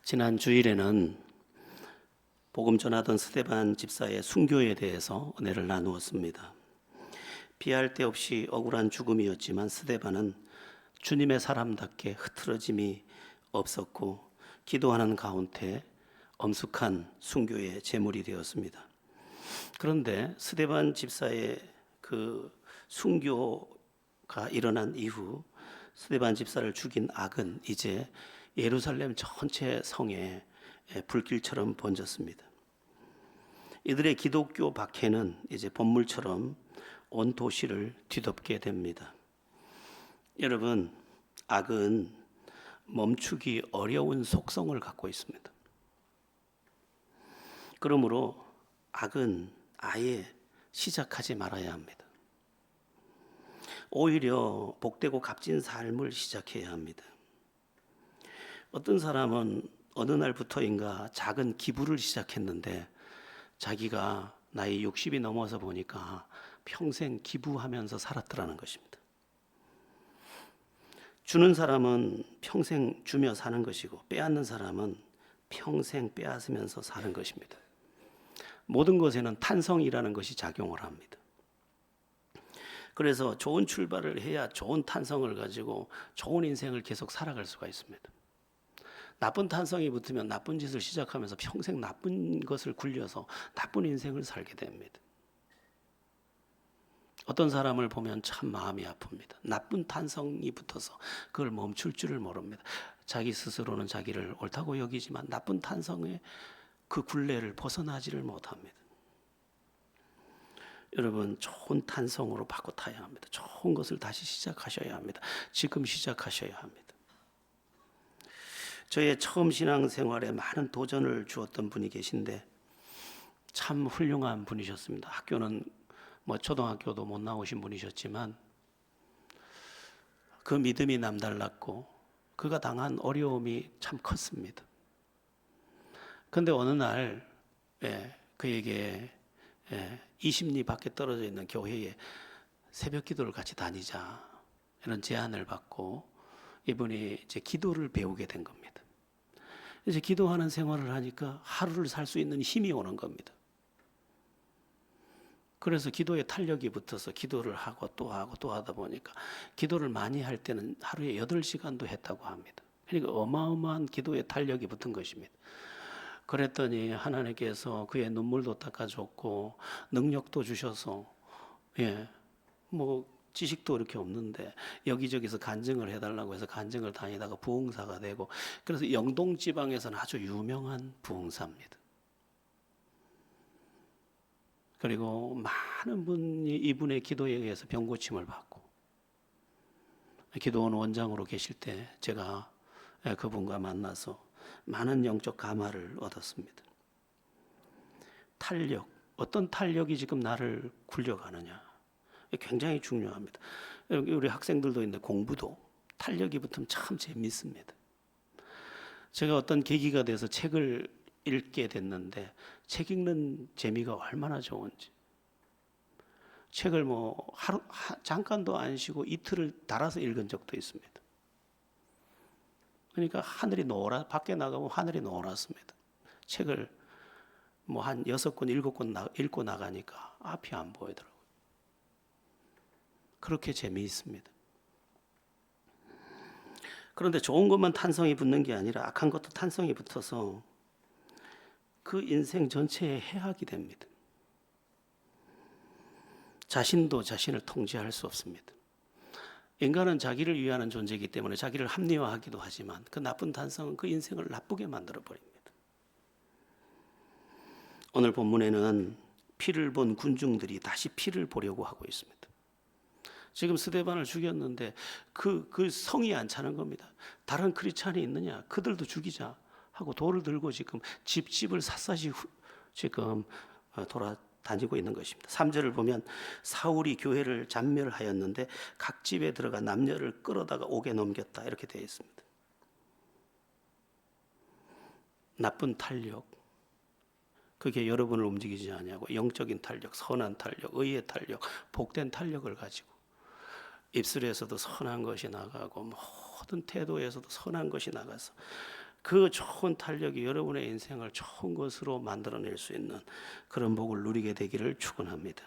지난 주일에는 복음 전하던 스데반 집사의 순교에 대해서 은혜를 나누었습니다. 피할 데 없이 억울한 죽음이었지만 스데반은 주님의 사람답게 흐트러짐이 없었고 기도하는 가운데 엄숙한 순교의 제물이 되었습니다. 그런데 스데반 집사의 그 순교가 일어난 이후 스데반 집사를 죽인 악은 이제 예루살렘 전체 성에 불길처럼 번졌습니다. 이들의 기독교 박해는 이제 본물처럼 온 도시를 뒤덮게 됩니다. 여러분, 악은 멈추기 어려운 속성을 갖고 있습니다. 그러므로 악은 아예 시작하지 말아야 합니다. 오히려 복되고 값진 삶을 시작해야 합니다. 어떤 사람은 어느 날부터인가 작은 기부를 시작했는데 자기가 나이 60이 넘어서 보니까 평생 기부하면서 살았더라는 것입니다. 주는 사람은 평생 주며 사는 것이고 빼앗는 사람은 평생 빼앗으면서 사는 것입니다. 모든 것에는 탄성이라는 것이 작용을 합니다. 그래서 좋은 출발을 해야 좋은 탄성을 가지고 좋은 인생을 계속 살아갈 수가 있습니다. 나쁜 탄성이 붙으면 나쁜 짓을 시작하면서 평생 나쁜 것을 굴려서 나쁜 인생을 살게 됩니다. 어떤 사람을 보면 참 마음이 아픕니다. 나쁜 탄성이 붙어서 그걸 멈출 줄을 모릅니다. 자기 스스로는 자기를 옳다고 여기지만 나쁜 탄성의 그 굴레를 벗어나지를 못합니다. 여러분, 좋은 탄성으로 바꿔 타야 합니다. 좋은 것을 다시 시작하셔야 합니다. 지금 시작하셔야 합니다. 저의 처음 신앙생활에 많은 도전을 주었던 분이 계신데 참 훌륭한 분이셨습니다. 학교는 초등학교도 못 나오신 분이셨지만 그 믿음이 남달랐고 그가 당한 어려움이 참 컸습니다. 그런데 어느 날 그에게 20리 밖에 떨어져 있는 교회에 새벽 기도를 같이 다니자 이런 제안을 받고 이분이 이제 기도를 배우게 된 겁니다. 이제 기도하는 생활을 하니까 하루를 살 수 있는 힘이 오는 겁니다. 그래서 기도에 탄력이 붙어서 기도를 하고 또 하고 또 하다 보니까 기도를 많이 할 때는 하루에 8시간도 했다고 합니다. 그러니까 어마어마한 기도에 탄력이 붙은 것입니다. 그랬더니 하나님께서 그의 눈물도 닦아줬고 능력도 주셔서 지식도 이렇게 없는데 여기저기서 간증을 해달라고 해서 간증을 다니다가 부흥사가 되고 그래서 영동 지방에서는 아주 유명한 부흥사입니다. 그리고 많은 분이 이분의 기도에 의해서 병고침을 받고 기도원 원장으로 계실 때 제가 그분과 만나서 많은 영적 감화를 얻었습니다. 탄력, 어떤 탄력이 지금 나를 굴려가느냐 굉장히 중요합니다. 우리 학생들도 있는데 공부도 탄력이 붙으면 참 재밌습니다. 제가 어떤 계기가 돼서 책을 읽게 됐는데 책 읽는 재미가 얼마나 좋은지 책을 잠깐도 안 쉬고 이틀을 달아서 읽은 적도 있습니다. 그러니까 밖에 나가면 하늘이 노랗습니다. 책을 한 6권, 7권 읽고 나가니까 앞이 안 보이더라고요. 그렇게 재미있습니다. 그런데 좋은 것만 탄성이 붙는 게 아니라 악한 것도 탄성이 붙어서 그 인생 전체에 해악이 됩니다. 자신도 자신을 통제할 수 없습니다. 인간은 자기를 위하는 존재이기 때문에 자기를 합리화하기도 하지만 그 나쁜 탄성은 그 인생을 나쁘게 만들어 버립니다. 오늘 본문에는 피를 본 군중들이 다시 피를 보려고 하고 있습니다. 지금 스데반을 죽였는데 그 성이 안 차는 겁니다. 다른 크리스찬이 있느냐? 그들도 죽이자 하고 돌을 들고 지금 집집을 샅샅이 지금 돌아다니고 있는 것입니다. 3절을 보면 사울이 교회를 잔멸하였는데 각 집에 들어가 남녀를 끌어다가 옥에 넘겼다 이렇게 되어 있습니다. 나쁜 탄력, 그게 여러분을 움직이지 않냐고 영적인 탄력, 선한 탄력, 의의 탄력, 복된 탄력을 가지고 입술에서도 선한 것이 나가고 모든 태도에서도 선한 것이 나가서 그 좋은 탄력이 여러분의 인생을 좋은 것으로 만들어낼 수 있는 그런 복을 누리게 되기를 축원합니다.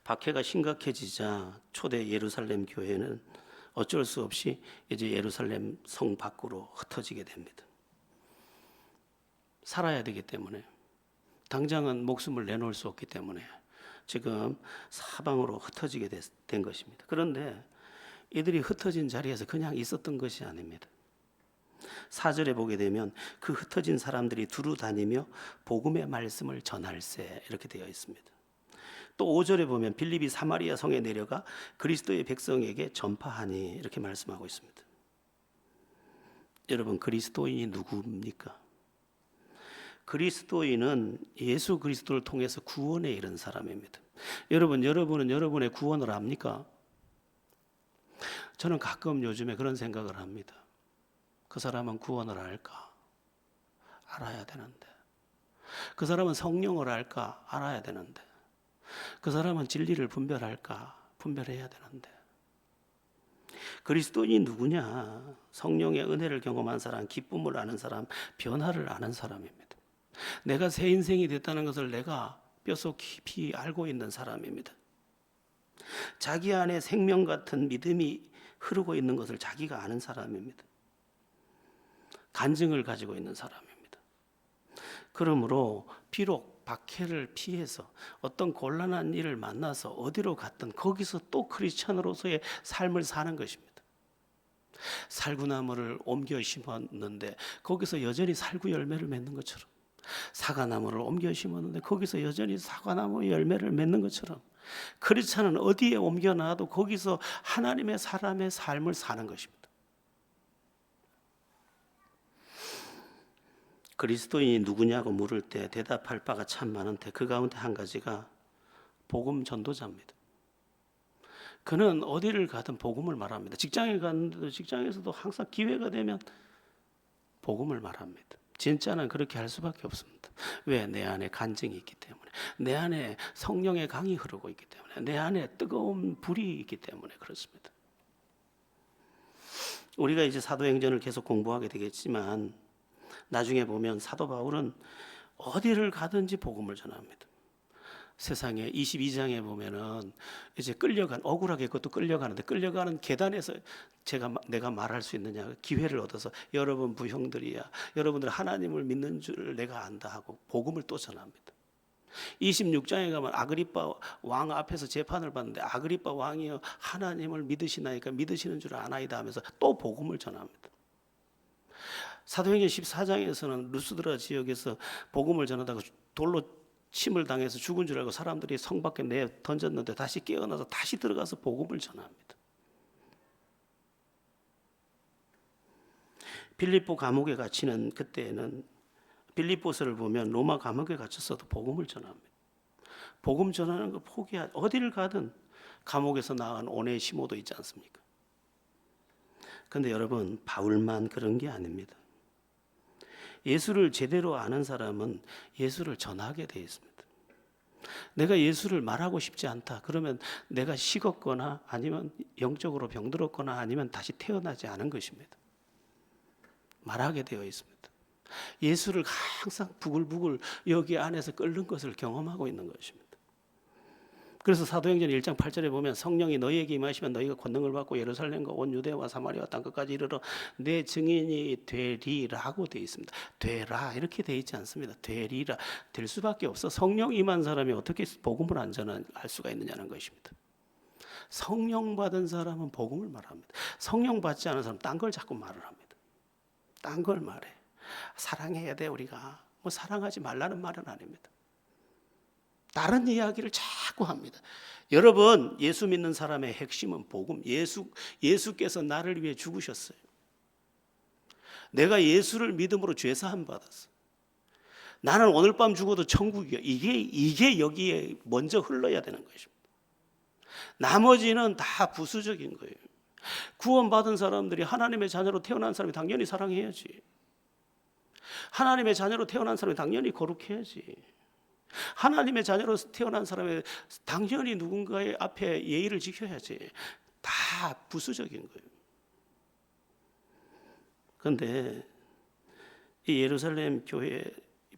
박해가 심각해지자 초대 예루살렘 교회는 어쩔 수 없이 이제 예루살렘 성 밖으로 흩어지게 됩니다. 살아야 되기 때문에, 당장은 목숨을 내놓을 수 없기 때문에 지금 사방으로 흩어지게 된 것입니다. 그런데 이들이 흩어진 자리에서 그냥 있었던 것이 아닙니다. 4절에 보게 되면 그 흩어진 사람들이 두루 다니며 복음의 말씀을 전할세, 이렇게 되어 있습니다. 또 5절에 보면 빌립이 사마리아 성에 내려가 그리스도의 백성에게 전파하니, 이렇게 말씀하고 있습니다. 여러분, 그리스도인이 누구입니까? 그리스도인은 예수 그리스도를 통해서 구원에 이른 사람입니다. 여러분은 여러분의 구원을 압니까? 저는 가끔 요즘에 그런 생각을 합니다. 그 사람은 구원을 알까? 알아야 되는데. 그 사람은 성령을 알까? 알아야 되는데. 그 사람은 진리를 분별할까? 분별해야 되는데. 그리스도인이 누구냐? 성령의 은혜를 경험한 사람, 기쁨을 아는 사람, 변화를 아는 사람입니다. 내가 새 인생이 됐다는 것을 내가 뼛속 깊이 알고 있는 사람입니다. 자기 안에 생명 같은 믿음이 흐르고 있는 것을 자기가 아는 사람입니다. 간증을 가지고 있는 사람입니다. 그러므로 비록 박해를 피해서 어떤 곤란한 일을 만나서 어디로 갔든 거기서 또 크리스찬으로서의 삶을 사는 것입니다. 살구나무를 옮겨 심었는데 거기서 여전히 살구 열매를 맺는 것처럼, 사과나무를 옮겨 심었는데 거기서 여전히 사과나무 열매를 맺는 것처럼, 크리스찬은 어디에 옮겨 놔도 거기서 하나님의 사람의 삶을 사는 것입니다. 그리스도인이 누구냐고 물을 때 대답할 바가 참 많은데 그 가운데 한 가지가 복음 전도자입니다. 그는 어디를 가든 복음을 말합니다. 직장에 갔는데도 직장에서도 항상 기회가 되면 복음을 말합니다. 진짜는 그렇게 할 수밖에 없습니다. 왜? 내 안에 간증이 있기 때문에, 내 안에 성령의 강이 흐르고 있기 때문에, 내 안에 뜨거운 불이 있기 때문에 그렇습니다. 우리가 이제 사도행전을 계속 공부하게 되겠지만 나중에 보면 사도 바울은 어디를 가든지 복음을 전합니다. 세상에 22장에 보면은 이제 억울하게 그것도 끌려가는데, 끌려가는 계단에서 내가 말할 수 있느냐 기회를 얻어서, 여러분 부형들이야, 여러분들 하나님을 믿는 줄 내가 안다 하고 복음을 또 전합니다. 26장에 가면 아그리빠 왕 앞에서 재판을 받는데, 아그리빠 왕이여 하나님을 믿으시나이까 믿으시는 줄 아나이다 하면서 또 복음을 전합니다. 사도행전 14장에서는 루스드라 지역에서 복음을 전하다가 돌로 침을 당해서 죽은 줄 알고 사람들이 성 밖에 내 던졌는데 다시 깨어나서 다시 들어가서 복음을 전합니다. 빌립보 감옥에 갇히는 그때에는 빌립보서를 보면 로마 감옥에 갇혔어도 복음을 전합니다. 복음 전하는 거 포기하지, 어디를 가든. 감옥에서 나간 오네시모도 있지 않습니까? 그런데 여러분, 바울만 그런 게 아닙니다. 예수를 제대로 아는 사람은 예수를 전하게 되어 있습니다. 내가 예수를 말하고 싶지 않다 그러면 내가 식었거나 아니면 영적으로 병들었거나 아니면 다시 태어나지 않은 것입니다. 말하게 되어 있습니다. 예수를 항상 부글부글 여기 안에서 끓는 것을 경험하고 있는 것입니다. 그래서 사도행전 1장 8절에 보면 성령이 너희에게 임하시면 너희가 권능을 받고 예루살렘과 온 유대와 사마리아와 땅끝까지 이르러 내 증인이 되리라고 되어 있습니다. 되라 이렇게 되어 있지 않습니다. 되리라, 될 수밖에 없어. 성령 임한 사람이 어떻게 복음을 안 전할 수가 있느냐는 것입니다. 성령 받은 사람은 복음을 말합니다. 성령 받지 않은 사람은 딴 걸 자꾸 말을 합니다. 딴 걸 말해. 사랑해야 돼 우리가. 뭐 사랑하지 말라는 말은 아닙니다. 다른 이야기를 자꾸 합니다. 여러분, 예수 믿는 사람의 핵심은 복음. 예수께서 나를 위해 죽으셨어요. 내가 예수를 믿음으로 죄사함 받았어. 나는 오늘 밤 죽어도 천국이야. 이게 여기에 먼저 흘러야 되는 것입니다. 나머지는 다 부수적인 거예요. 구원받은 사람들이, 하나님의 자녀로 태어난 사람이 당연히 사랑해야지. 하나님의 자녀로 태어난 사람이 당연히 거룩해야지. 하나님의 자녀로 태어난 사람이 당연히 누군가의 앞에 예의를 지켜야지. 다 부수적인 거예요. 그런데 이 예루살렘 교회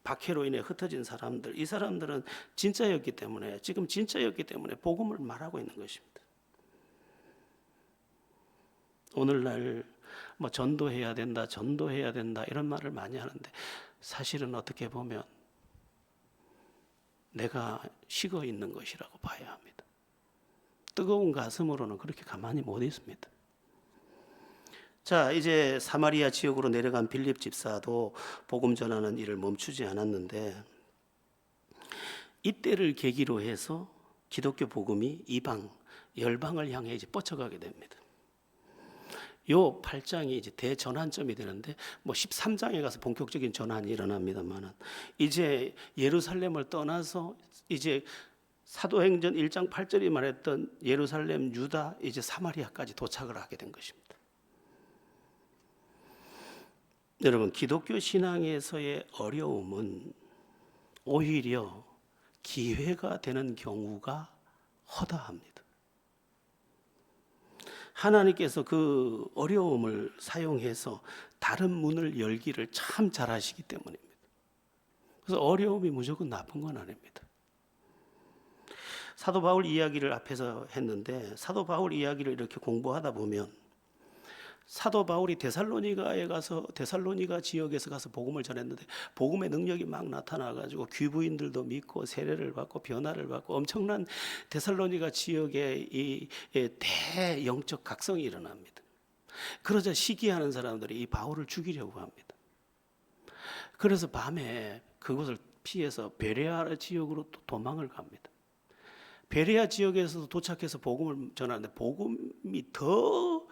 박해로 인해 흩어진 사람들, 이 사람들은 진짜였기 때문에, 지금 진짜였기 때문에 복음을 말하고 있는 것입니다. 오늘날 뭐 전도해야 된다, 전도해야 된다 이런 말을 많이 하는데 사실은 어떻게 보면 내가 식어 있는 것이라고 봐야 합니다. 뜨거운 가슴으로는 그렇게 가만히 못 있습니다. 자, 이제 사마리아 지역으로 내려간 빌립 집사도 복음 전하는 일을 멈추지 않았는데 이때를 계기로 해서 기독교 복음이 이방, 열방을 향해 이제 뻗쳐가게 됩니다. 요 8장이 이제 대전환점이 되는데 뭐 13장에 가서 본격적인 전환이 일어납니다만은 이제 예루살렘을 떠나서 이제 사도행전 1장 8절이 말했던 예루살렘, 유다, 이제 사마리아까지 도착을 하게 된 것입니다. 여러분, 기독교 신앙에서의 어려움은 오히려 기회가 되는 경우가 허다합니다. 하나님께서 그 어려움을 사용해서 다른 문을 열기를 참 잘하시기 때문입니다. 그래서 어려움이 무조건 나쁜 건 아닙니다. 사도 바울 이야기를 앞에서 했는데 사도 바울 이야기를 이렇게 공부하다 보면 사도 바울이 데살로니가 지역에서 가서 복음을 전했는데 복음의 능력이 막 나타나가지고 귀부인들도 믿고 세례를 받고 변화를 받고 엄청난 데살로니가 지역에 이 대영적 각성이 일어납니다. 그러자 시기하는 사람들이 이 바울을 죽이려고 합니다. 그래서 밤에 그곳을 피해서 베레아 지역으로 또 도망을 갑니다. 베레아 지역에서도 도착해서 복음을 전하는데 복음이 더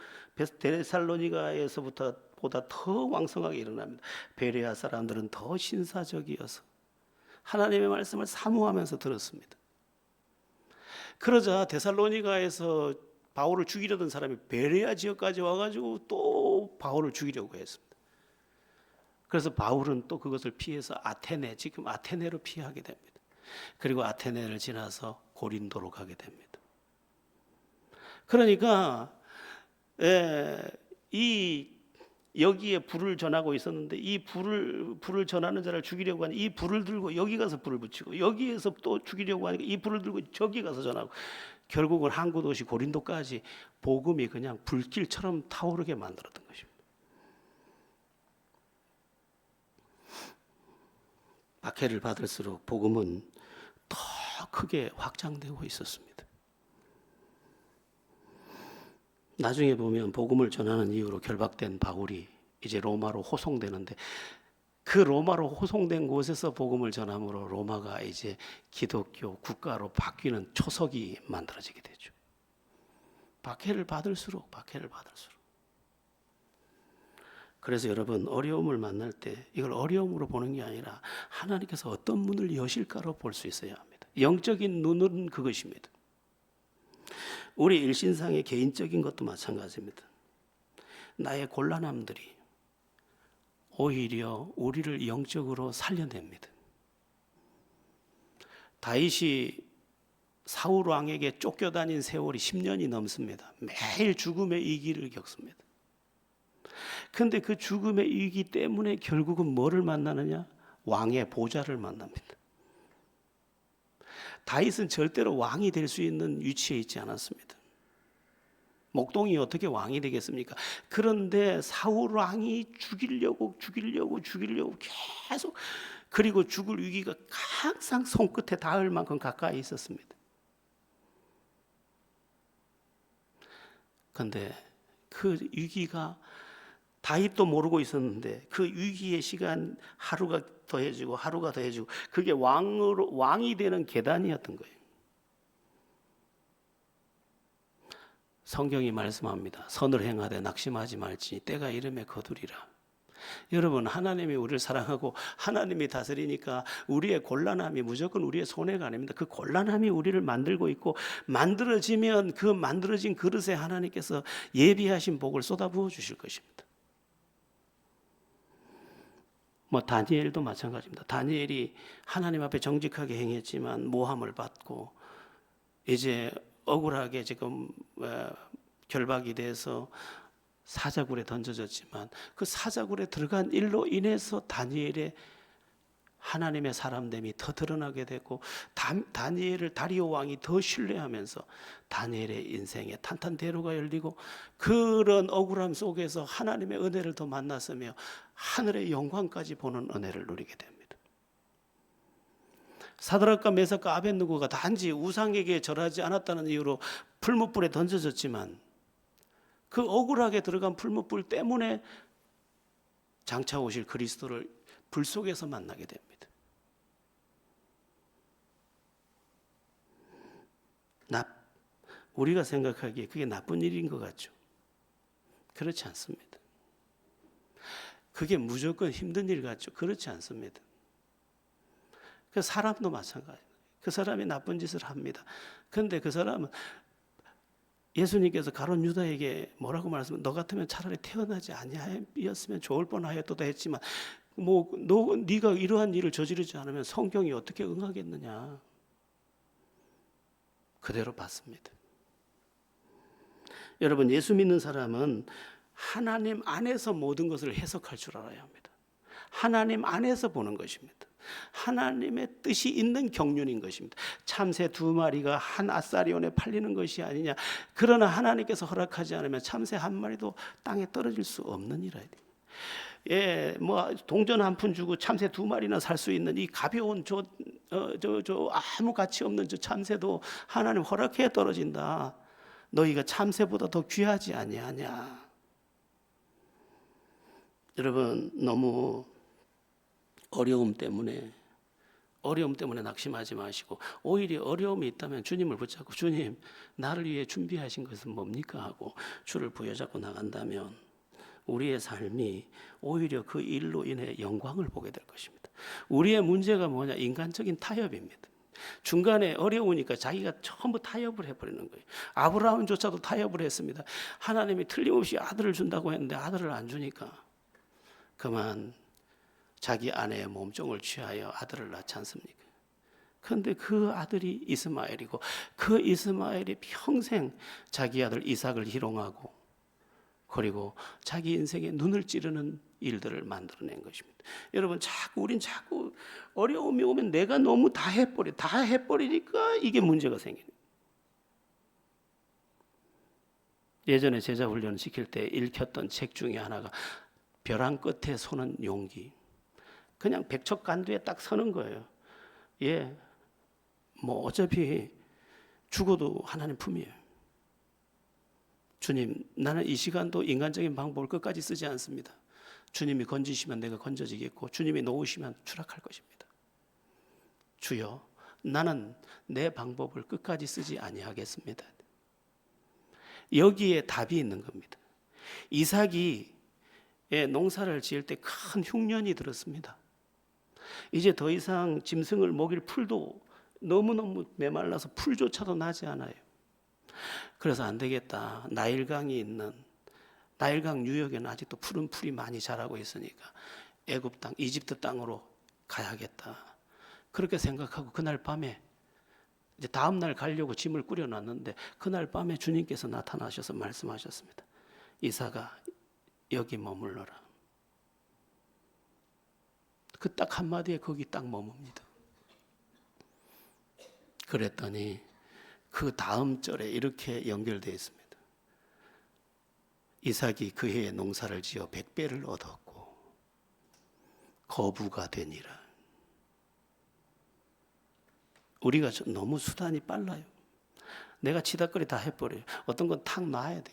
데살로니가에서부터 보다 더 왕성하게 일어납니다. 베레아 사람들은 더 신사적이어서 하나님의 말씀을 사모하면서 들었습니다. 그러자 데살로니가에서 바울을 죽이려던 사람이 베레아 지역까지 와가지고 또 바울을 죽이려고 했습니다. 그래서 바울은 또 그것을 피해서 아테네, 지금 아테네로 피하게 됩니다. 그리고 아테네를 지나서 고린도로 가게 됩니다. 그러니까 여기에 불을 전하고 있었는데 이 불을 전하는 자를 죽이려고 하니 이 불을 들고 여기 가서 불을 붙이고 여기에서 또 죽이려고 하니까 이 불을 들고 저기 가서 전하고 결국은 항구 도시 고린도까지 복음이 그냥 불길처럼 타오르게 만들었던 것입니다. 박해를 받을수록 복음은 더 크게 확장되고 있었습니다. 나중에 보면 복음을 전하는 이유로 결박된 바울이 이제 로마로 호송되는데 그 로마로 호송된 곳에서 복음을 전함으로 로마가 이제 기독교 국가로 바뀌는 초석이 만들어지게 되죠. 박해를 받을수록. 그래서 여러분, 어려움을 만날 때 이걸 어려움으로 보는 게 아니라 하나님께서 어떤 문을 여실까로 볼 수 있어야 합니다. 영적인 눈은 그것입니다. 우리 일신상의 개인적인 것도 마찬가지입니다. 나의 곤란함들이 오히려 우리를 영적으로 살려냅니다. 다윗이 사울 왕에게 쫓겨다닌 세월이 10년이 넘습니다. 매일 죽음의 위기를 겪습니다. 그런데 그 죽음의 위기 때문에 결국은 뭐를 만나느냐? 왕의 보좌를 만납니다. 다윗은 절대로 왕이 될 수 있는 위치에 있지 않았습니다. 목동이 어떻게 왕이 되겠습니까? 그런데 사울 왕이 죽이려고 계속, 그리고 죽을 위기가 항상 손끝에 닿을 만큼 가까이 있었습니다. 그런데 그 위기가 다윗도 모르고 있었는데 그 위기의 시간 하루가 더해지고 그게 왕이 되는 계단이었던 거예요. 성경이 말씀합니다. 선을 행하되 낙심하지 말지니 때가 이름에 거두리라. 여러분, 하나님이 우리를 사랑하고 하나님이 다스리니까 우리의 곤란함이 무조건 우리의 손해가 아닙니다. 그 곤란함이 우리를 만들고 있고 만들어지면 그 만들어진 그릇에 하나님께서 예비하신 복을 쏟아부어 주실 것입니다. 다니엘도 마찬가지입니다. 다니엘이 하나님 앞에 정직하게 행했지만 모함을 받고 이제 억울하게 지금 결박이 돼서 사자굴에 던져졌지만 그 사자굴에 들어간 일로 인해서 다니엘의 하나님의 사람됨이 더 드러나게 되고 다니엘을 다리오 왕이 더 신뢰하면서 다니엘의 인생에 탄탄대로가 열리고 그런 억울함 속에서 하나님의 은혜를 더 만났으며 하늘의 영광까지 보는 은혜를 누리게 됩니다. 사드락과 메삭과 아벳느고가 단지 우상에게 절하지 않았다는 이유로 풀무불에 던져졌지만 그 억울하게 들어간 풀무불 때문에 장차 오실 그리스도를 불 속에서 만나게 됩니다. 우리가 생각하기에 그게 나쁜 일인 것 같죠. 그렇지 않습니다. 그게 무조건 힘든 일 같죠. 그렇지 않습니다. 그 사람도 마찬가지입니다. 그 사람이 나쁜 짓을 합니다. 그런데 그 사람은 예수님께서 가룟 유다에게 뭐라고 말씀하면 너 같으면 차라리 태어나지 아니하였으면 좋을 뻔하였도다 했지만 네가 이러한 일을 저지르지 않으면 성경이 어떻게 응하겠느냐. 그대로 받습니다. 여러분, 예수 믿는 사람은 하나님 안에서 모든 것을 해석할 줄 알아야 합니다. 하나님 안에서 보는 것입니다. 하나님의 뜻이 있는 경륜인 것입니다. 참새 2마리가 한 아사리온에 팔리는 것이 아니냐. 그러나 하나님께서 허락하지 않으면 참새 1마리도 땅에 떨어질 수 없는 일이라. 동전 1푼 주고 참새 2마리나 살 수 있는 이 가벼운 아무 가치 없는 저 참새도 하나님 허락해 떨어진다. 너희가 참새보다 더 귀하지 아니하냐. 여러분, 너무 어려움 때문에 낙심하지 마시고 오히려 어려움이 있다면 주님을 붙잡고 주님, 나를 위해 준비하신 것은 뭡니까 하고 주를 부여잡고 나간다면 우리의 삶이 오히려 그 일로 인해 영광을 보게 될 것입니다. 우리의 문제가 뭐냐? 인간적인 타협입니다. 중간에 어려우니까 자기가 전부 타협을 해버리는 거예요. 아브라함조차도 타협을 했습니다. 하나님이 틀림없이 아들을 준다고 했는데 아들을 안 주니까 그만 자기 아내의 몸종을 취하여 아들을 낳지 않습니까? 그런데 그 아들이 이스마엘이고 그 이스마엘이 평생 자기 아들 이삭을 희롱하고 그리고 자기 인생에 눈을 찌르는 일들을 만들어낸 것입니다. 여러분, 우린 자꾸 어려움이 오면 내가 너무 다 해버리니까 이게 문제가 생기는. 예전에 제자 훈련 시킬 때 읽혔던 책 중에 하나가 벼랑 끝에 서는 용기. 그냥 백척간두에 딱 서는 거예요. 어차피 죽어도 하나님 품이에요. 주님, 나는 이 시간도 인간적인 방법을 끝까지 쓰지 않습니다. 주님이 건지시면 내가 건져지겠고 주님이 놓으시면 추락할 것입니다. 주여, 나는 내 방법을 끝까지 쓰지 아니하겠습니다. 여기에 답이 있는 겁니다. 이삭이 농사를 지을 때 큰 흉년이 들었습니다. 이제 더 이상 짐승을 먹일 풀도 너무너무 메말라서 풀조차도 나지 않아요. 그래서 안 되겠다. 나일강이 있는 나일강 유역에는 아직도 푸른 풀이 많이 자라고 있으니까 애굽 땅, 이집트 땅으로 가야겠다. 그렇게 생각하고 그날 밤에 이제 다음 날 가려고 짐을 꾸려놨는데 그날 밤에 주님께서 나타나셔서 말씀하셨습니다. 이삭아, 여기 머물러라. 그 딱 한마디에 거기 딱 머뭅니다. 그랬더니 그 다음 절에 이렇게 연결되어 있습니다. 이삭이 그 해에 농사를 지어 100배를 얻었고 거부가 되니라. 우리가 너무 수단이 빨라요. 내가 치다거리 다 해버려요. 어떤 건 탁 놔야 돼.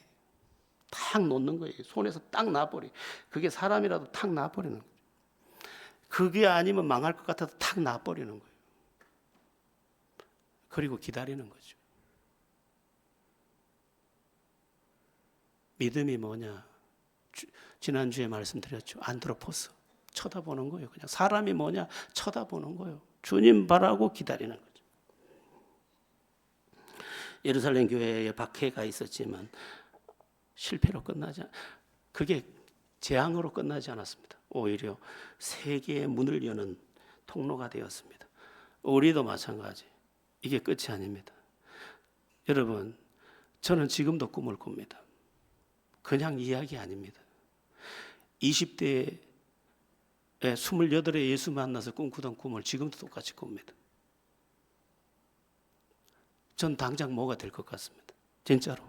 탁 놓는 거예요. 손에서 딱 놔버려. 그게 사람이라도 탁 놔버리는 거예요. 그게 아니면 망할 것 같아서 탁 놔버리는 거예요. 그리고 기다리는 거죠. 믿음이 뭐냐? 지난주에 말씀드렸죠. 안드로포스. 쳐다보는 거예요. 그냥 사람이 뭐냐? 쳐다보는 거예요. 주님 바라고 기다리는 거죠. 예루살렘 교회에 박해가 있었지만 실패로 그게 재앙으로 끝나지 않았습니다. 오히려 세계의 문을 여는 통로가 되었습니다. 우리도 마찬가지. 이게 끝이 아닙니다. 여러분, 저는 지금도 꿈을 꿉니다. 그냥 이야기 아닙니다. 20대에 28에 예수 만나서 꿈꾸던 꿈을 지금도 똑같이 꿉니다. 전 당장 뭐가 될 것 같습니다. 진짜로.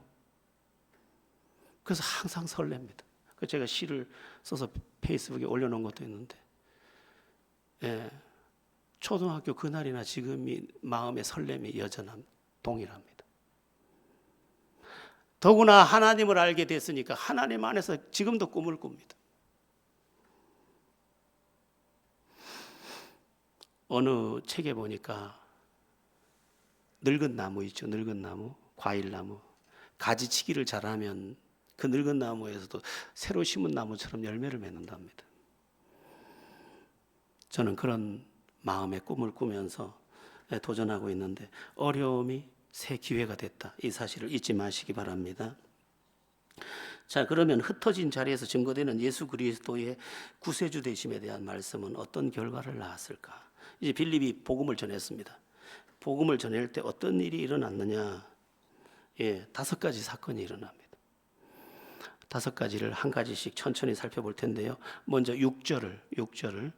그래서 항상 설렙니다. 제가 시를 써서 페이스북에 올려놓은 것도 있는데, 초등학교 그날이나 지금이 마음의 설렘이 여전한 동일합니다. 더구나 하나님을 알게 됐으니까 하나님 안에서 지금도 꿈을 꿉니다. 어느 책에 보니까 늙은 나무 있죠. 늙은 나무, 과일나무. 가지치기를 잘하면 그 늙은 나무에서도 새로 심은 나무처럼 열매를 맺는답니다. 저는 그런 마음의 꿈을 꾸면서 도전하고 있는데 어려움이 새 기회가 됐다. 이 사실을 잊지 마시기 바랍니다. 자, 그러면 흩어진 자리에서 증거되는 예수 그리스도의 구세주 되심에 대한 말씀은 어떤 결과를 낳았을까? 이제 빌립이 복음을 전했습니다. 복음을 전할 때 어떤 일이 일어났느냐? 5가지 사건이 일어납니다. 5가지를 한 가지씩 천천히 살펴볼 텐데요. 먼저 6절을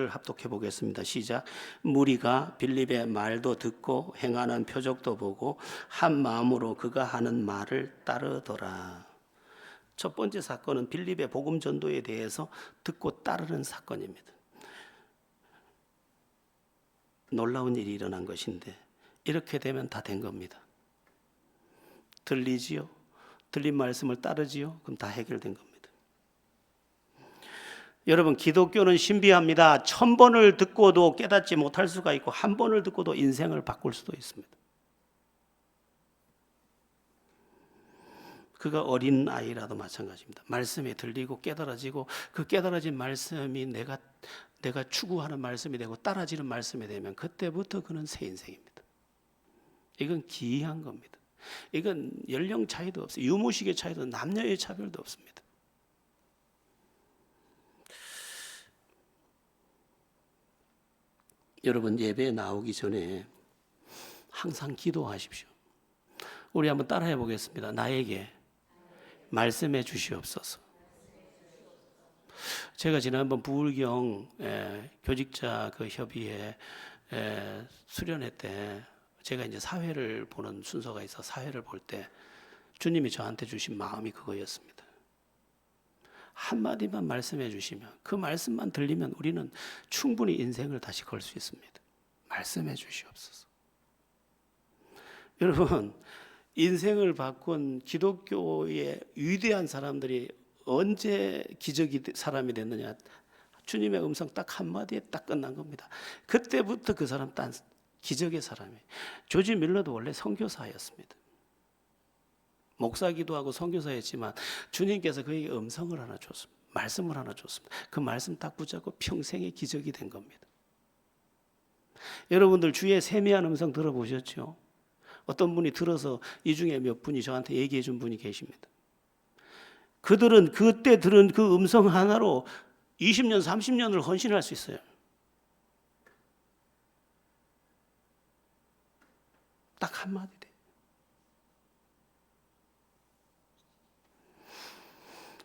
합독해 보겠습니다. 시작. 무리가 빌립의 말도 듣고 행하는 표적도 보고 한 마음으로 그가 하는 말을 따르더라. 첫 번째 사건은 빌립의 복음 전도에 대해서 듣고 따르는 사건입니다. 놀라운 일이 일어난 것인데 이렇게 되면 다 된 겁니다. 들리지요? 들린 말씀을 따르지요? 그럼 다 해결된 겁니다. 여러분, 기독교는 신비합니다. 1000번을 듣고도 깨닫지 못할 수가 있고 1번을 듣고도 인생을 바꿀 수도 있습니다. 그가 어린 아이라도 마찬가지입니다. 말씀이 들리고 깨달아지고 그 깨달아진 말씀이 내가 추구하는 말씀이 되고 따라지는 말씀이 되면 그때부터 그는 새 인생입니다. 이건 기이한 겁니다. 이건 연령 차이도 없어요. 유무식의 차이도 남녀의 차별도 없습니다. 여러분, 예배에 나오기 전에 항상 기도하십시오. 우리 한번 따라해 보겠습니다. 나에게 말씀해 주시옵소서. 제가 지난번 부울경 교직자 그 협의회 수련회 때 제가 이제 사회를 보는 순서가 있어 사회를 볼 때 주님이 저한테 주신 마음이 그거였습니다. 한마디만 말씀해 주시면 그 말씀만 들리면 우리는 충분히 인생을 다시 걸 수 있습니다. 말씀해 주시옵소서. 여러분, 인생을 바꾼 기독교의 위대한 사람들이 언제 기적이 사람이 됐느냐? 주님의 음성 딱 한마디에 딱 끝난 겁니다. 그때부터 그 사람 딴 기적의 사람이. 조지 밀러도 원래 선교사였습니다. 목사기도 하고 선교사였지만 주님께서 그에게 음성을 하나 줬습니다. 말씀을 하나 줬습니다. 그 말씀 딱 붙잡고 평생의 기적이 된 겁니다. 여러분들 주의 세미한 음성 들어보셨죠? 어떤 분이 들어서 이 중에 몇 분이 저한테 얘기해 준 분이 계십니다. 그들은 그때 들은 그 음성 하나로 20년, 30년을 헌신할 수 있어요. 딱 한마디 돼.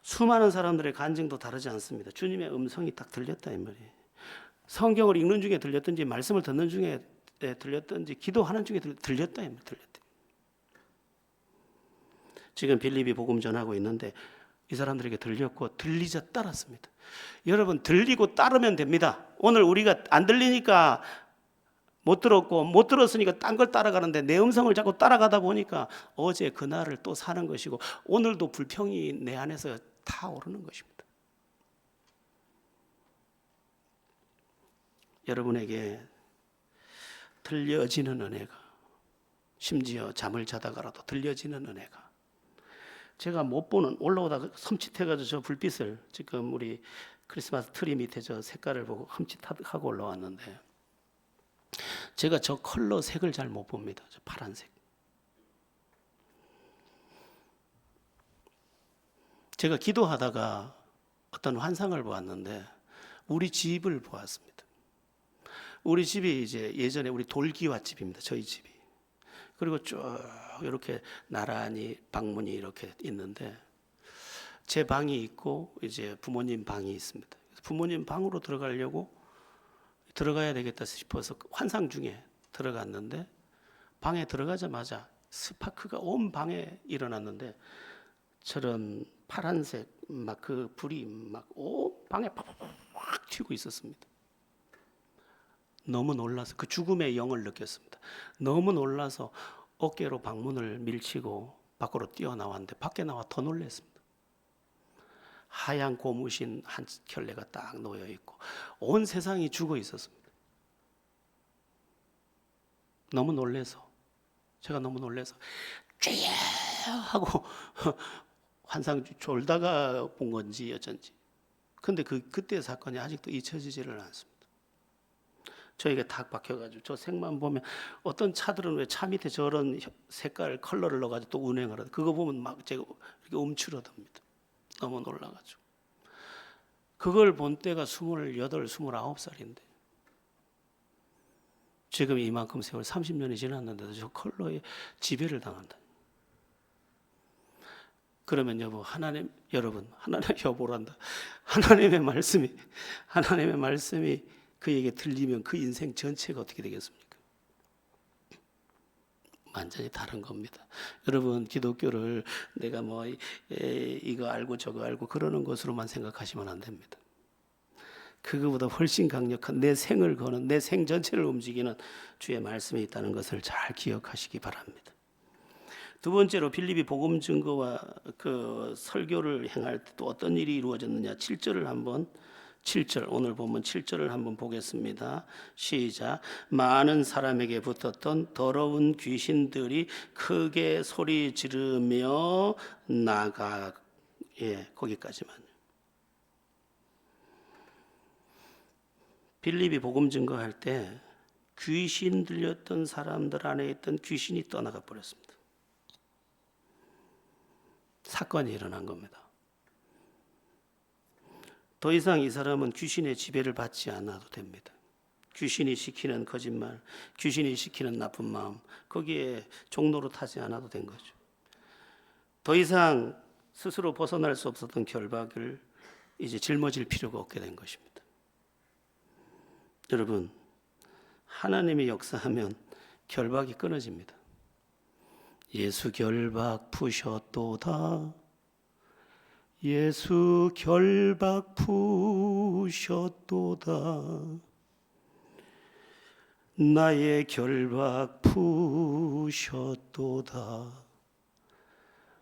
수많은 사람들의 간증도 다르지 않습니다. 주님의 음성이 딱 들렸다 이 말이에요. 성경을 읽는 중에 들렸든지 말씀을 듣는 중에 들렸든지 기도하는 중에 들렸다 이 말이에요. 들렸다. 지금 빌립이 복음 전하고 있는데 이 사람들에게 들렸고 들리자 따랐습니다. 여러분, 들리고 따르면 됩니다. 오늘 우리가 안 들리니까 못 들었고 못 들었으니까 딴 걸 따라가는데 내 음성을 자꾸 따라가다 보니까 어제 그날을 또 사는 것이고 오늘도 불평이 내 안에서 타오르는 것입니다. 여러분에게 들려지는 은혜가, 심지어 잠을 자다가라도 들려지는 은혜가, 제가 못 보는, 올라오다가 섬찟해가지고 저 불빛을 지금 우리 크리스마스 트리 밑에 저 색깔을 보고 흠칫하고 올라왔는데 제가 저 컬러 색을 잘 못 봅니다. 저 파란색. 제가 기도하다가 어떤 환상을 보았는데 우리 집을 보았습니다. 우리 집이 이제 예전에 우리 돌기와 집입니다. 저희 집이. 그리고 쭉 이렇게 나란히 방문이 이렇게 있는데 제 방이 있고 이제 부모님 방이 있습니다. 부모님 방으로 들어가야 되겠다 싶어서 환상 중에 들어갔는데 방에 들어가자마자 스파크가 온 방에 일어났는데 저런 파란색 막 그 불이 막 온 방에 팍팍팍 튀고 있었습니다. 너무 놀라서 그 죽음의 영을 느꼈습니다. 너무 놀라서 어깨로 방문을 밀치고 밖으로 뛰어나왔는데 밖에 나와 더 놀랐습니다. 하얀 고무신 한 켤레가 딱 놓여 있고 온 세상이 죽어 있었습니다. 제가 너무 놀라서 쥐야 하고 환상 졸다가 본 건지 어쩐지. 근데 그때 사건이 아직도 잊혀지지를 않습니다. 저에게 탁 박혀가지고 저 색만 보면 어떤 차들은 왜 차 밑에 저런 색깔 컬러를 넣어가지고 또 운행을 하다 그거 보면 막 제가 이렇게 움츠러듭니다. 너무 놀라가지고 그걸 본 때가 28, 29살인데 지금 이만큼 세월 30년이 지났는데도 저 컬러에 지배를 당한다. 그러면 여러분 여보란다. 하나님의 말씀이 그에게 들리면 그 인생 전체가 어떻게 되겠습니까? 완전히 다른 겁니다. 여러분 기독교를 내가 이거 알고 저거 알고 그러는 것으로만 생각하시면 안 됩니다. 그거보다 훨씬 강력한 내 생을 거는 내 생 전체를 움직이는 주의 말씀이 있다는 것을 잘 기억하시기 바랍니다. 두 번째로 빌립이 복음 증거와 그 설교를 행할 때 또 어떤 일이 이루어졌느냐 7절 오늘 보면 7절을 한번 보겠습니다. 시작. 많은 사람에게 붙었던 더러운 귀신들이 크게 소리 지르며 거기까지만. 빌립이 복음 증거할 때 귀신 들렸던 사람들 안에 있던 귀신이 떠나가 버렸습니다. 사건이 일어난 겁니다. 더 이상 이 사람은 귀신의 지배를 받지 않아도 됩니다. 귀신이 시키는 거짓말, 귀신이 시키는 나쁜 마음, 거기에 종로로 타지 않아도 된 거죠. 더 이상 스스로 벗어날 수 없었던 결박을 이제 짊어질 필요가 없게 된 것입니다. 여러분, 하나님이 역사하면 결박이 끊어집니다. 예수 결박 푸셨도다. 예수 결박 푸셨도다. 나의 결박 푸셨도다.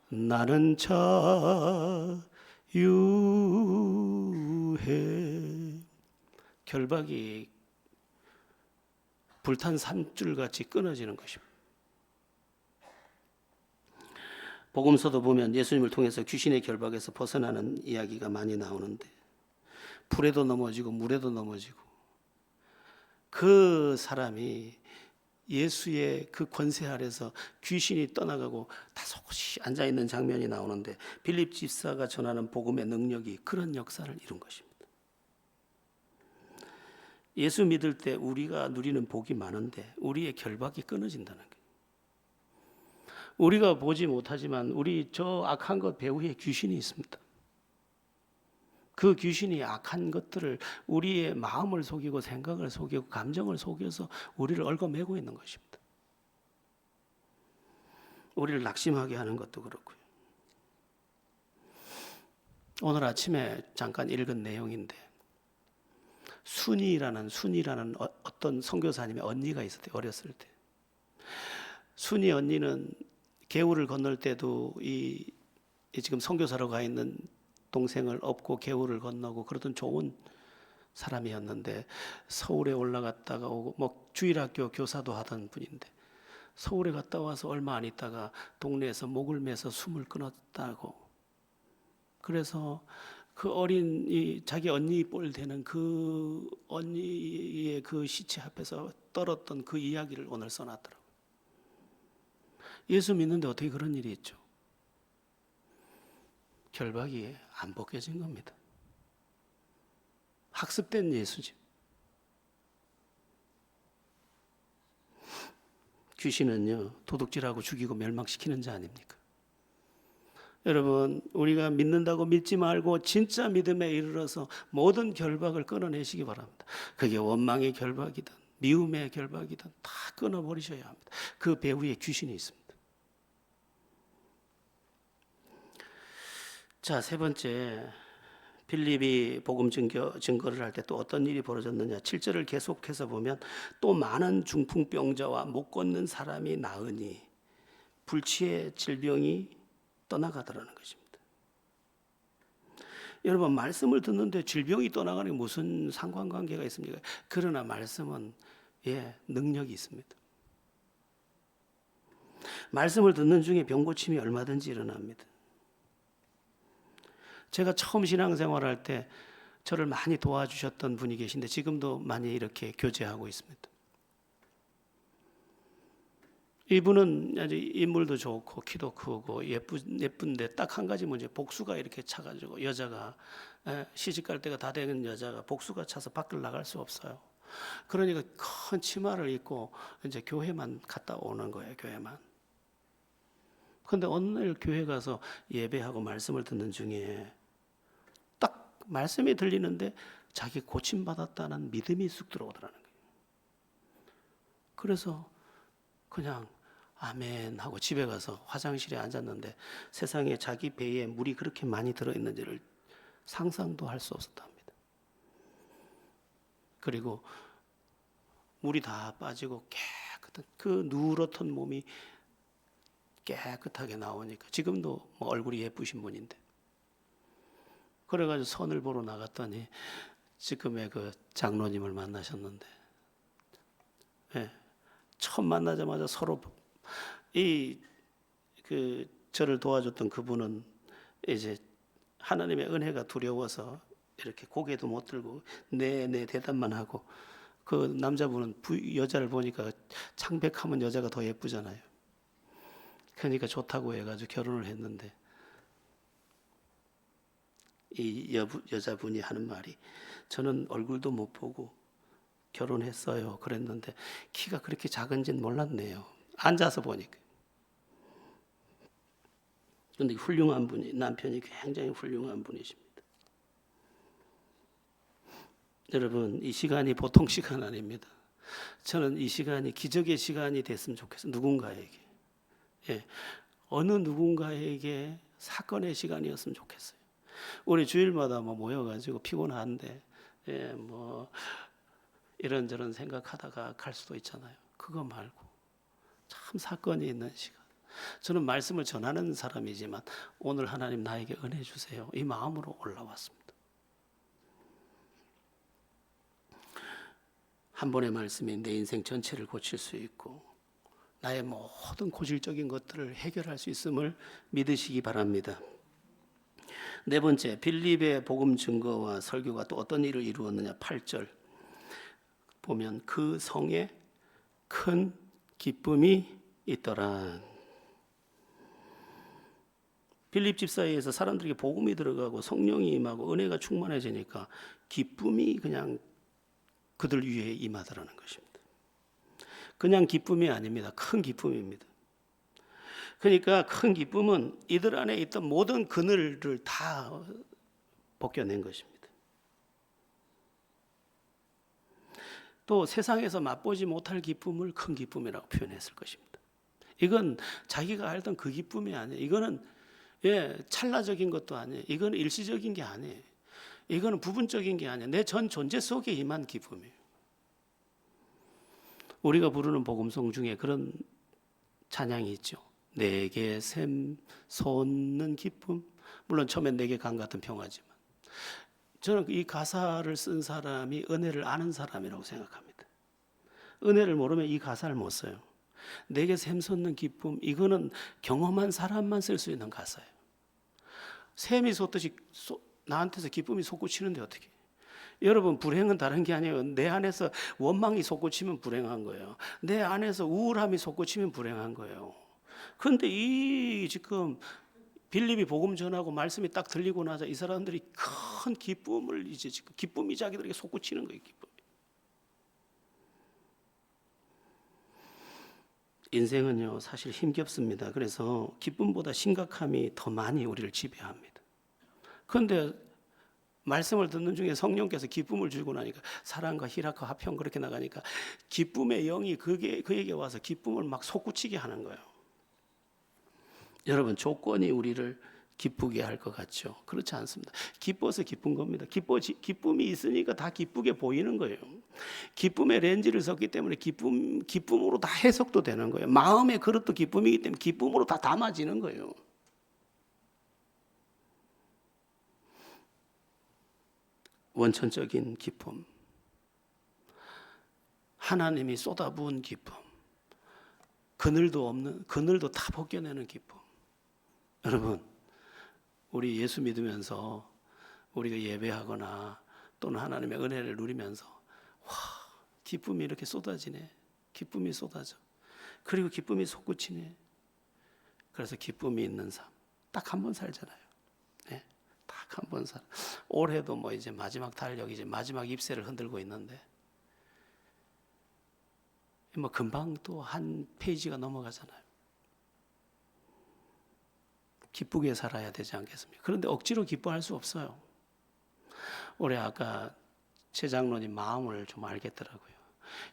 나는 자유해. 결박이 불탄 산줄같이 끊어지는 것입니다. 복음서도 보면 예수님을 통해서 귀신의 결박에서 벗어나는 이야기가 많이 나오는데 불에도 넘어지고 물에도 넘어지고 그 사람이 예수의 그 권세 아래서 귀신이 떠나가고 다소곳이 앉아있는 장면이 나오는데 빌립 집사가 전하는 복음의 능력이 그런 역사를 이룬 것입니다. 예수 믿을 때 우리가 누리는 복이 많은데 우리의 결박이 끊어진다는 거예요. 우리가 보지 못하지만 우리 저 악한 것 배후에 귀신이 있습니다. 그 귀신이 악한 것들을 우리의 마음을 속이고 생각을 속이고 감정을 속여서 우리를 얽어매고 있는 것입니다. 우리를 낙심하게 하는 것도 그렇고요. 오늘 아침에 잠깐 읽은 내용인데 순이라는 어떤 선교사님의 언니가 있었대요. 어렸을 때. 순이 언니는 개울을 건널 때도 이 지금 선교사로 가 있는 동생을 업고 개울을 건너고 그러던 좋은 사람이었는데 서울에 올라갔다가 오고 주일학교 교사도 하던 분인데 서울에 갔다 와서 얼마 안 있다가 동네에서 목을 매서 숨을 끊었다고. 그래서 그 어린 자기 언니 뻘 되는 그 언니의 그 시체 앞에서 떨었던 그 이야기를 오늘 써놨더라고요. 예수 믿는데 어떻게 그런 일이 있죠? 결박이 안 벗겨진 겁니다. 학습된 예수지. 귀신은요 도둑질하고 죽이고 멸망시키는 자 아닙니까? 여러분, 우리가 믿는다고 믿지 말고 진짜 믿음에 이르러서 모든 결박을 끊어내시기 바랍니다. 그게 원망의 결박이든 미움의 결박이든 다 끊어버리셔야 합니다. 그 배후에 귀신이 있습니다. 자, 세 번째, 빌립이 복음 증거를 할 때 또 어떤 일이 벌어졌느냐. 7절을 계속해서 보면 또 많은 중풍병자와 못 걷는 사람이 나으니 불치의 질병이 떠나가더라는 것입니다. 여러분, 말씀을 듣는데 질병이 떠나가는 게 무슨 상관관계가 있습니까? 그러나 말씀은 능력이 있습니다. 말씀을 듣는 중에 병 고침이 얼마든지 일어납니다. 제가 처음 신앙생활할 때 저를 많이 도와주셨던 분이 계신데 지금도 많이 이렇게 교제하고 있습니다. 이분은 아주 인물도 좋고 키도 크고 예쁜데 딱 한 가지 문제, 복수가 이렇게 차가지고 여자가 시집갈 때가 다 되는 여자가 복수가 차서 밖을 나갈 수 없어요. 그러니까 큰 치마를 입고 이제 교회만 갔다 오는 거예요. 교회만. 그런데 어느 날 교회 가서 예배하고 말씀을 듣는 중에 딱 말씀이 들리는데 자기 고침받았다는 믿음이 쑥 들어오더라는 거예요. 그래서 그냥 아멘 하고 집에 가서 화장실에 앉았는데 세상에 자기 배에 물이 그렇게 많이 들어있는지를 상상도 할 수 없었답니다. 그리고 물이 다 빠지고 깨끗한 그 누렇던 몸이 깨끗하게 나오니까 지금도 뭐 얼굴이 예쁘신 분인데, 그래가지고 선을 보러 나갔더니 지금의 그 장로님을 만나셨는데, 처음 만나자마자 서로 저를 도와줬던 그분은 이제 하나님의 은혜가 두려워서 이렇게 고개도 못 들고 네 대답만 하고, 그 남자분은 여자를 보니까 창백하면 여자가 더 예쁘잖아요. 그러니까 좋다고 해가지고 결혼을 했는데, 이 여자분이 하는 말이, 저는 얼굴도 못 보고 결혼했어요. 그랬는데 키가 그렇게 작은지는 몰랐네요. 앉아서 보니까. 그런데 훌륭한 분이, 남편이 굉장히 훌륭한 분이십니다. 여러분, 이 시간이 보통 시간 아닙니다. 저는 이 시간이 기적의 시간이 됐으면 좋겠어요. 누군가에게. 어느 누군가에게 사건의 시간이었으면 좋겠어요. 우리 주일마다 모여가지고 피곤한데 뭐 이런저런 생각하다가 갈 수도 있잖아요. 그거 말고 참 사건이 있는 시간. 저는 말씀을 전하는 사람이지만 오늘 하나님 나에게 은혜 주세요, 이 마음으로 올라왔습니다. 한 번의 말씀이 내 인생 전체를 고칠 수 있고 나의 모든 고질적인 것들을 해결할 수 있음을 믿으시기 바랍니다. 네 번째, 빌립의 복음 증거와 설교가 또 어떤 일을 이루었느냐. 8절 보면 그 성에 큰 기쁨이 있더라. 빌립 집사회에서 사람들에게 복음이 들어가고 성령이 임하고 은혜가 충만해지니까 기쁨이 그냥 그들 위에 임하더라는 것입니다. 그냥 기쁨이 아닙니다. 큰 기쁨입니다. 그러니까 큰 기쁨은 이들 안에 있던 모든 그늘을 다 벗겨낸 것입니다. 또 세상에서 맛보지 못할 기쁨을 큰 기쁨이라고 표현했을 것입니다. 이건 자기가 알던 그 기쁨이 아니에요. 이거는 찰나적인 것도 아니에요. 이거는 일시적인 게 아니에요. 이거는 부분적인 게 아니에요. 내 전 존재 속에 임한 기쁨이에요. 우리가 부르는 복음송 중에 그런 찬양이 있죠. 내게 샘솟는 기쁨. 물론 처음엔 내게 강 같은 평화지만 저는 이 가사를 쓴 사람이 은혜를 아는 사람이라고 생각합니다. 은혜를 모르면 이 가사를 못 써요. 내게 샘솟는 기쁨, 이거는 경험한 사람만 쓸 수 있는 가사예요. 샘이 솟듯이 나한테서 기쁨이 솟구치는데 어떻게? 여러분, 불행은 다른 게 아니에요. 내 안에서 원망이 솟구치면 불행한 거예요. 내 안에서 우울함이 솟구치면 불행한 거예요. 그런데 지금 빌립이 복음 전하고 말씀이 딱 들리고 나자 이 사람들이 큰 기쁨을 이제 지금 기쁨이 자기들에게 솟구치는 거예요. 기쁨. 인생은요 사실 힘겹습니다. 그래서 기쁨보다 심각함이 더 많이 우리를 지배합니다. 그런데 말씀을 듣는 중에 성령께서 기쁨을 주고 나니까 사랑과 희락과 화평 그렇게 나가니까 기쁨의 영이 그에게 와서 기쁨을 막 솟구치게 하는 거예요. 여러분 조건이 우리를 기쁘게 할 것 같죠? 그렇지 않습니다. 기뻐서 기쁜 겁니다. 기쁨이 있으니까 다 기쁘게 보이는 거예요. 기쁨의 렌즈를 썼기 때문에 기쁨으로 다 해석도 되는 거예요. 마음의 그릇도 기쁨이기 때문에 기쁨으로 다 담아지는 거예요. 원천적인 기쁨, 하나님이 쏟아부은 기쁨, 그늘도 다 벗겨내는 기쁨. 여러분, 우리 예수 믿으면서 우리가 예배하거나 또는 하나님의 은혜를 누리면서 와, 기쁨이 이렇게 쏟아지네. 기쁨이 쏟아져. 그리고 기쁨이 솟구치네. 그래서 기쁨이 있는 삶. 딱 한 번 살잖아요. 네, 딱 한 번 살. 올해도 뭐 이제 마지막 달력, 이제 마지막 잎새를 흔들고 있는데 뭐 금방 또 한 페이지가 넘어가잖아요. 기쁘게 살아야 되지 않겠습니까? 그런데 억지로 기뻐할 수 없어요. 올해 아까 최 장로님 마음을 좀 알겠더라고요.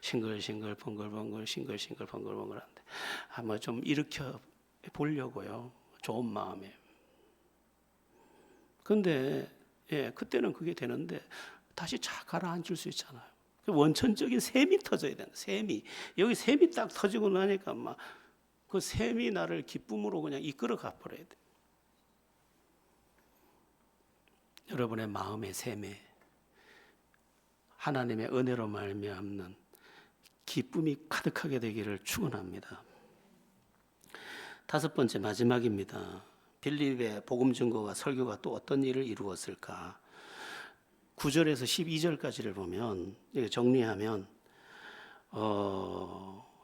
싱글싱글 벙글벙글 싱글싱글 벙글벙글한데 한번 좀 일으켜 보려고요. 좋은 마음에. 근데 그때는 그게 되는데 다시 착 가라앉을 수 있잖아요. 원천적인 셈이 터져야 된다. 셈이 여기 셈이 딱 터지고 나니까 막 그 셈이 나를 기쁨으로 그냥 이끌어 가버려야 돼. 여러분의 마음의 셈에 하나님의 은혜로 말미암는 기쁨이 가득하게 되기를 축원합니다. 다섯 번째 마지막입니다. 빌립의 복음 증거와 설교가 또 어떤 일을 이루었을까? 9절에서 12절까지를 보면 정리하면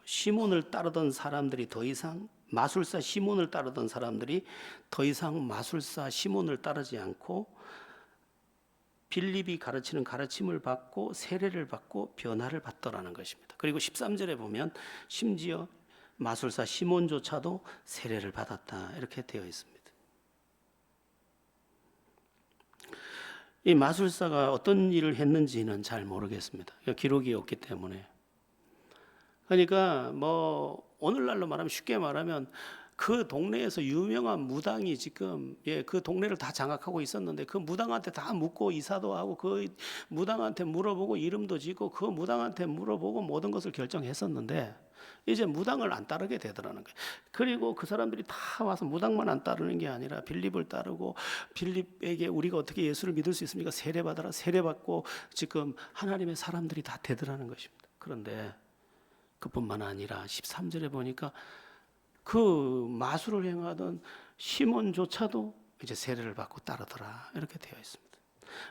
시몬을 따르던 사람들이 더 이상 마술사 시몬을 따르던 사람들이 더 이상 마술사 시몬을 따르지 않고 빌립이 가르치는 가르침을 받고 세례를 받고 변화를 받더라는 것입니다. 그리고 13절에 보면 심지어 마술사 시몬조차도 세례를 받았다 이렇게 되어 있습니다. 이 마술사가 어떤 일을 했는지는 잘 모르겠습니다. 기록이 없기 때문에. 그러니까 뭐 오늘날로 말하면 쉽게 말하면 그 동네에서 유명한 무당이 지금 그 동네를 다 장악하고 있었는데 그 무당한테 다 묻고 이사도 하고 그 무당한테 물어보고 이름도 짓고 그 무당한테 물어보고 모든 것을 결정했었는데 이제 무당을 안 따르게 되더라는 거예요. 그리고 그 사람들이 다 와서 무당만 안 따르는 게 아니라 빌립을 따르고 빌립에게 우리가 어떻게 예수를 믿을 수 있습니까? 세례받아라. 세례받고 지금 하나님의 사람들이 다 되더라는 것입니다. 그런데 그뿐만 아니라 13절에 보니까 그 마술을 행하던 시몬조차도 이제 세례를 받고 따르더라 이렇게 되어 있습니다.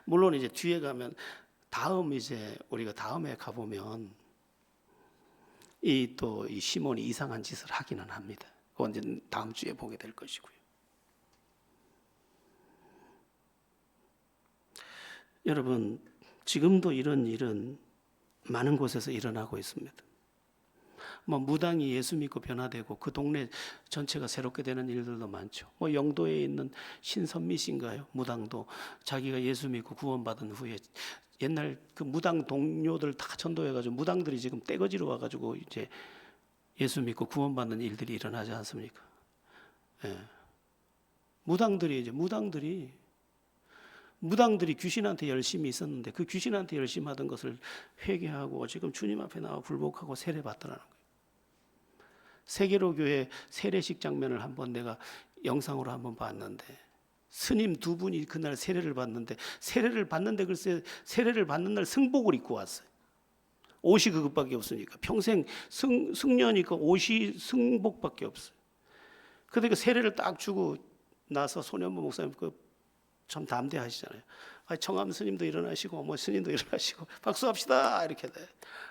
물론 이제 뒤에 가면 이제 우리가 다음에 가보면 이 시몬이 이상한 짓을 하기는 합니다. 그건 이제 다음 주에 보게 될 것이고요. 여러분 지금도 이런 일은 많은 곳에서 일어나고 있습니다. 뭐 무당이 예수 믿고 변화되고 그 동네 전체가 새롭게 되는 일들도 많죠. 뭐 영도에 있는 신선미 씨인가요? 무당도 자기가 예수 믿고 구원받은 후에 옛날 그 무당 동료들 다 전도해가지고 무당들이 지금 떼거지로 와가지고 이제 예수 믿고 구원받는 일들이 일어나지 않습니까? 예. 무당들이 귀신한테 열심히 있었는데 그 귀신한테 열심히 하던 것을 회개하고 지금 주님 앞에 나와 굴복하고 세례받더라는 거예요. 세계로 교회 세례식 장면을 한번 내가 영상으로 한번 봤는데 스님 두 분이 그날 세례를 받는데 글쎄 세례를 받는 날 승복을 입고 왔어요. 옷이 그것밖에 없으니까 평생 승려니까 옷이 승복밖에 없어요. 그러니까 세례를 딱 주고 나서 소년부 목사님 참 담대하시잖아요. 청암 스님도 일어나시고 뭐 스님도 일어나시고 박수합시다 이렇게 돼.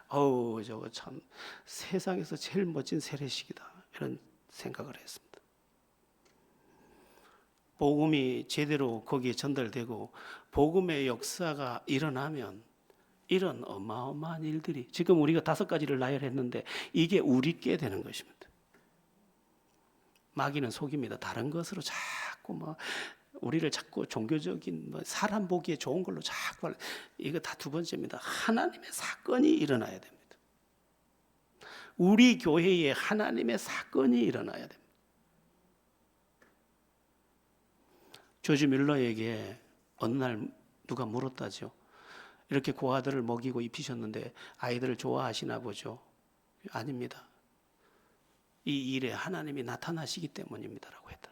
저거 참 세상에서 제일 멋진 세례식이다 이런 생각을 했습니다. 복음이 제대로 거기에 전달되고 복음의 역사가 일어나면 이런 어마어마한 일들이 지금 우리가 5가지를 나열했는데 이게 우리께 되는 것입니다. 마귀는 속입니다. 다른 것으로 자꾸 우리를 자꾸 종교적인 사람 보기에 좋은 걸로 자꾸 이거 다 두 번째입니다. 하나님의 사건이 일어나야 됩니다. 우리 교회에 하나님의 사건이 일어나야 됩니다. 조지 뮬러에게 어느 날 누가 물었다죠. 이렇게 고아들을 먹이고 입히셨는데 아이들을 좋아하시나 보죠. 아닙니다. 이 일에 하나님이 나타나시기 때문입니다라고 했다.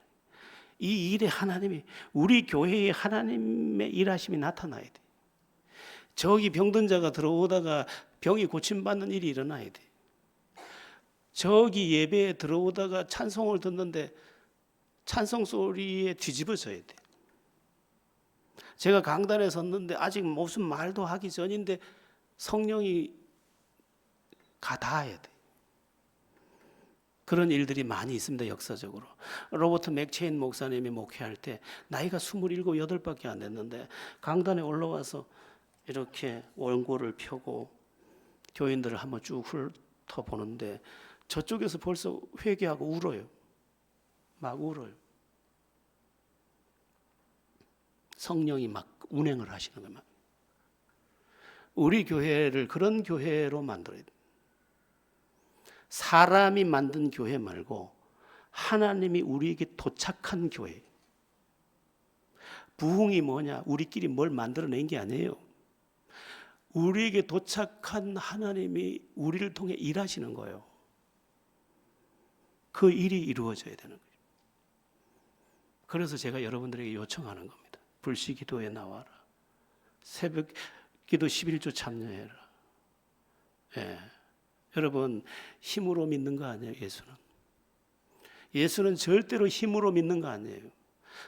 이 일에 하나님이, 우리 교회에 하나님의 일하심이 나타나야 돼. 저기 병든 자가 들어오다가 병이 고침받는 일이 일어나야 돼. 저기 예배에 들어오다가 찬송을 듣는데 찬송 소리에 뒤집어져야 돼. 제가 강단에 섰는데 아직 무슨 말도 하기 전인데 성령이 닿아야 돼. 그런 일들이 많이 있습니다. 역사적으로. 로버트 맥체인 목사님이 목회할 때 나이가 27, 8밖에 안 됐는데 강단에 올라와서 이렇게 원고를 펴고 교인들을 한번 쭉 훑어보는데 저쪽에서 벌써 회개하고 울어요. 막 울어요. 성령이 막 운행을 하시는 거예요. 우리 교회를 그런 교회로 만들어야 돼요. 사람이 만든 교회 말고 하나님이 우리에게 도착한 교회. 부흥이 뭐냐? 우리끼리 뭘 만들어낸 게 아니에요. 우리에게 도착한 하나님이 우리를 통해 일하시는 거예요. 그 일이 이루어져야 되는 거예요. 그래서 제가 여러분들에게 요청하는 겁니다. 불시기도에 나와라. 새벽 기도 11조 참여해라. 예. 여러분, 힘으로 믿는 거 아니에요, 예수는. 예수는 절대로 힘으로 믿는 거 아니에요.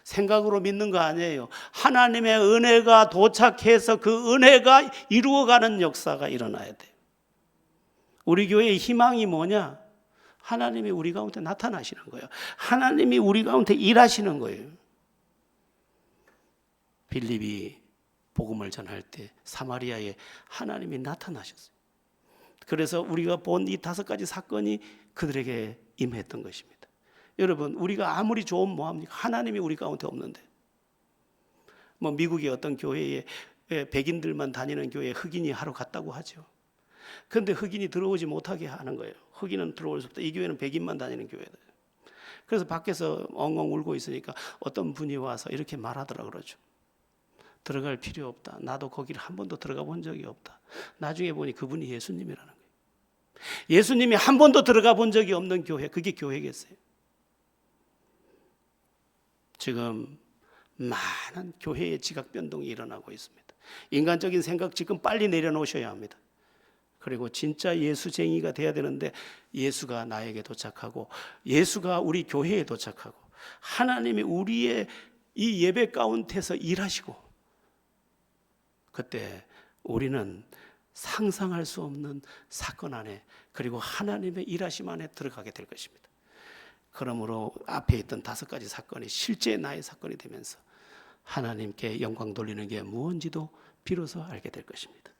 생각으로 믿는 거 아니에요. 하나님의 은혜가 도착해서 그 은혜가 이루어가는 역사가 일어나야 돼요. 우리 교회의 희망이 뭐냐? 하나님이 우리 가운데 나타나시는 거예요. 하나님이 우리 가운데 일하시는 거예요. 빌립이 복음을 전할 때 사마리아에 하나님이 나타나셨어요. 그래서 우리가 본 이 5가지 사건이 그들에게 임했던 것입니다. 여러분, 우리가 아무리 좋은 뭐합니까? 하나님이 우리 가운데 없는데. 미국의 어떤 교회에 백인들만 다니는 교회에 흑인이 하러 갔다고 하죠. 그런데 흑인이 들어오지 못하게 하는 거예요. 흑인은 들어올 수 없다. 이 교회는 백인만 다니는 교회다. 그래서 밖에서 엉엉 울고 있으니까 어떤 분이 와서 이렇게 말하더라 그러죠. 들어갈 필요 없다. 나도 거기를 한 번도 들어가 본 적이 없다. 나중에 보니 그분이 예수님이라는 거예요. 예수님이 한 번도 들어가 본 적이 없는 교회, 그게 교회겠어요. 지금 많은 교회의 지각 변동이 일어나고 있습니다. 인간적인 생각 지금 빨리 내려놓으셔야 합니다. 그리고 진짜 예수쟁이가 돼야 되는데 예수가 나에게 도착하고 예수가 우리 교회에 도착하고 하나님이 우리의 이 예배 가운데서 일하시고 그때 우리는 상상할 수 없는 사건 안에 그리고 하나님의 일하심 안에 들어가게 될 것입니다. 그러므로 앞에 있던 5가지 사건이 실제 나의 사건이 되면서 하나님께 영광 돌리는 게 무엇인지도 비로소 알게 될 것입니다.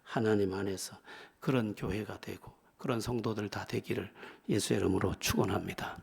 하나님 안에서 그런 교회가 되고 그런 성도들 다 되기를 예수의 이름으로 축원합니다.